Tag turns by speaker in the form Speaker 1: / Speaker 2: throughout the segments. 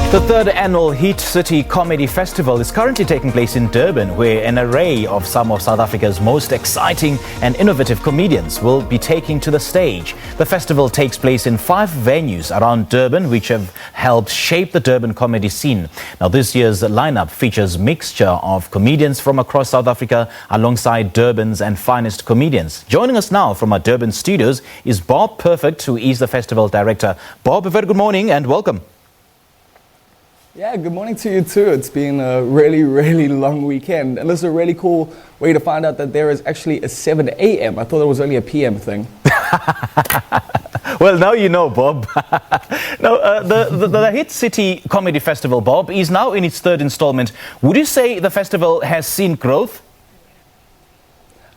Speaker 1: The third annual Heat City Comedy Festival is currently taking place in Durban, where an array of some of South Africa's most exciting and innovative comedians will be taking to the stage. The festival takes place in 5 venues around Durban, which have helped shape the Durban comedy scene. Now, this year's lineup features a mixture of comedians from across South Africa alongside Durban's and finest comedians. Joining us now from our Durban studios is Bob Perfect, who is the festival director. Bob, a very good morning and welcome.
Speaker 2: Yeah, good morning to you too. It's been a really long weekend, and this is a really cool way to find out that there is actually a 7 a.m. I thought it was only a p.m. thing.
Speaker 1: Well, now you know, Bob. Now, the Hit City Comedy Festival, Bob, is now in its 3rd installment. Would you say the festival has seen growth?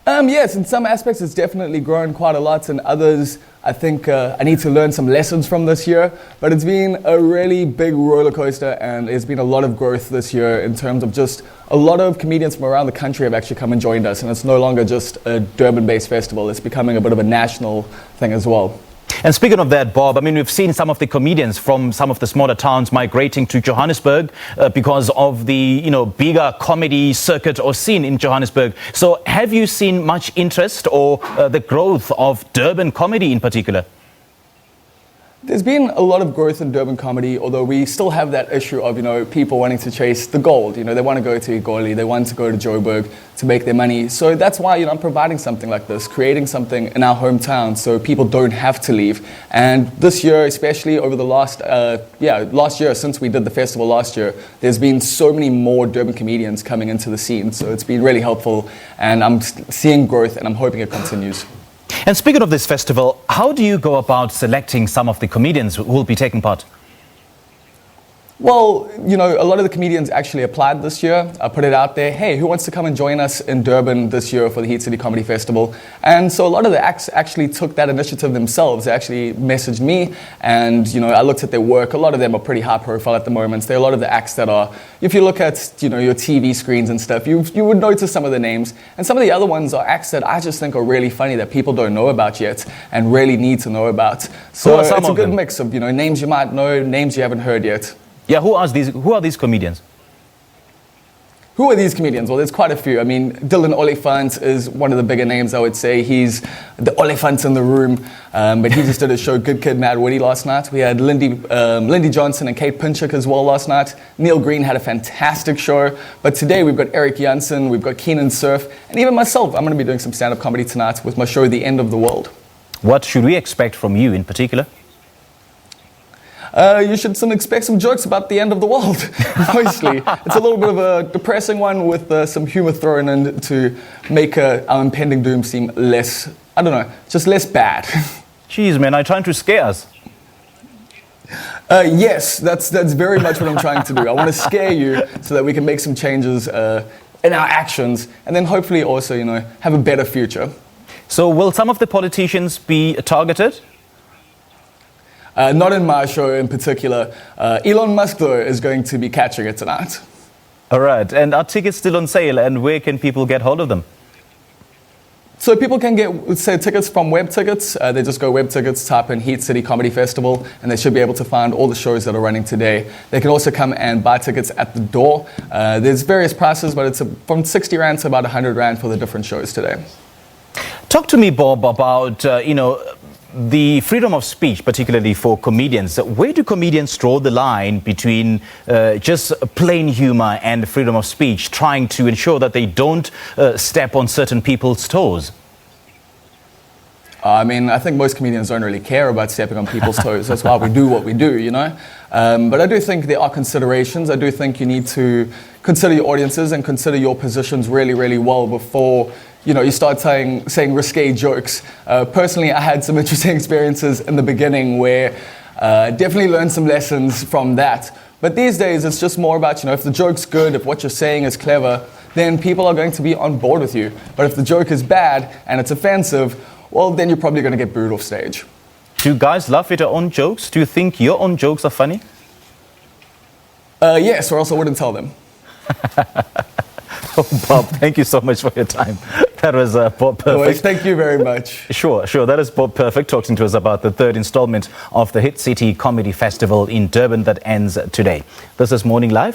Speaker 2: Yes, in some aspects it's definitely grown quite a lot, and others I think I need to learn some lessons from this year. But it's been a really big roller coaster, and there's been a lot of growth this year in terms of just a lot of comedians from around the country have actually come and joined us, and it's no longer just a Durban-based festival, it's becoming a bit of a national thing as well.
Speaker 1: And speaking of that, Bob, I mean, we've seen some of the comedians from some of the smaller towns migrating to Johannesburg because of the, bigger comedy circuit or scene in Johannesburg. So have you seen much interest or the growth of Durban comedy in particular?
Speaker 2: There's been a lot of growth in Durban comedy, although we still have that issue of, people wanting to chase the gold. They want to go to Igoli, they want to go to Joburg to make their money. So that's why, I'm providing something like this, creating something in our hometown so people don't have to leave. And this year, especially over the last year, since we did the festival last year, there's been so many more Durban comedians coming into the scene. So it's been really helpful, and I'm seeing growth, and I'm hoping it continues.
Speaker 1: And speaking of this festival, how do you go about selecting some of the comedians who will be taking part?
Speaker 2: Well, a lot of the comedians actually applied this year. I put it out there, hey, who wants to come and join us in Durban this year for the Heat City Comedy Festival? And so a lot of the acts actually took that initiative themselves. They actually messaged me, and, I looked at their work. A lot of them are pretty high profile at the moment. There are a lot of the acts that are, if you look at, your TV screens and stuff, you would notice some of the names. And some of the other ones are acts that I just think are really funny that people don't know about yet and really need to know about. So it's a good mix of, names you might know, names you haven't heard yet.
Speaker 1: Yeah, who are these comedians?
Speaker 2: Who are these comedians? Well, there's quite a few. I mean, Dylan Oliphant is one of the bigger names, I would say. He's the Oliphant in the room, but he just did a show, Good Kid, Mad Woody, last night. We had Lindy Johnson and Kate Pinchuk as well last night. Neil Green had a fantastic show. But today we've got Eric Janssen, we've got Keenan Surf, and even myself. I'm going to be doing some stand-up comedy tonight with my show, The End of the World.
Speaker 1: What should we expect from you in particular?
Speaker 2: You should expect some jokes about the end of the world, mostly. It's a little bit of a depressing one with some humor thrown in to make our impending doom seem less, just less bad.
Speaker 1: Jeez, man, are you trying to scare us?
Speaker 2: Yes, that's very much what I'm trying to do. I want to scare you so that we can make some changes in our actions, and then hopefully also, have a better future.
Speaker 1: So will some of the politicians be targeted?
Speaker 2: Not in my show in particular. Elon Musk, though, is going to be catching it tonight.
Speaker 1: All right. And are tickets still on sale? And where can people get hold of them?
Speaker 2: So people can get, tickets from Web Tickets. They just go Web Tickets, type in Heat City Comedy Festival, and they should be able to find all the shows that are running today. They can also come and buy tickets at the door. There's various prices, but it's from 60 Rand to about 100 Rand for the different shows today.
Speaker 1: Talk to me, Bob, about, the freedom of speech, particularly for comedians. Where do comedians draw the line between just plain humor and freedom of speech, trying to ensure that they don't step on certain people's toes?
Speaker 2: I think most comedians don't really care about stepping on people's toes. That's why we do what we do, But I do think there are considerations. I do think you need to consider your audiences and consider your positions really well before you start saying risque jokes. Personally, I had some interesting experiences in the beginning where definitely learned some lessons from that. But these days, it's just more about, if the joke's good, if what you're saying is clever, then people are going to be on board with you. But if the joke is bad and it's offensive, well, then you're probably going to get booed off stage.
Speaker 1: Do guys laugh at your own jokes? Do you think your own jokes are funny?
Speaker 2: Yes, or else I wouldn't tell them.
Speaker 1: Oh, Bob, thank you so much for your time. That was perfect.
Speaker 2: Anyways, thank you very much.
Speaker 1: Sure. That is perfect. Talking to us about the third installment of the Hit City Comedy Festival in Durban that ends today. This is Morning Live.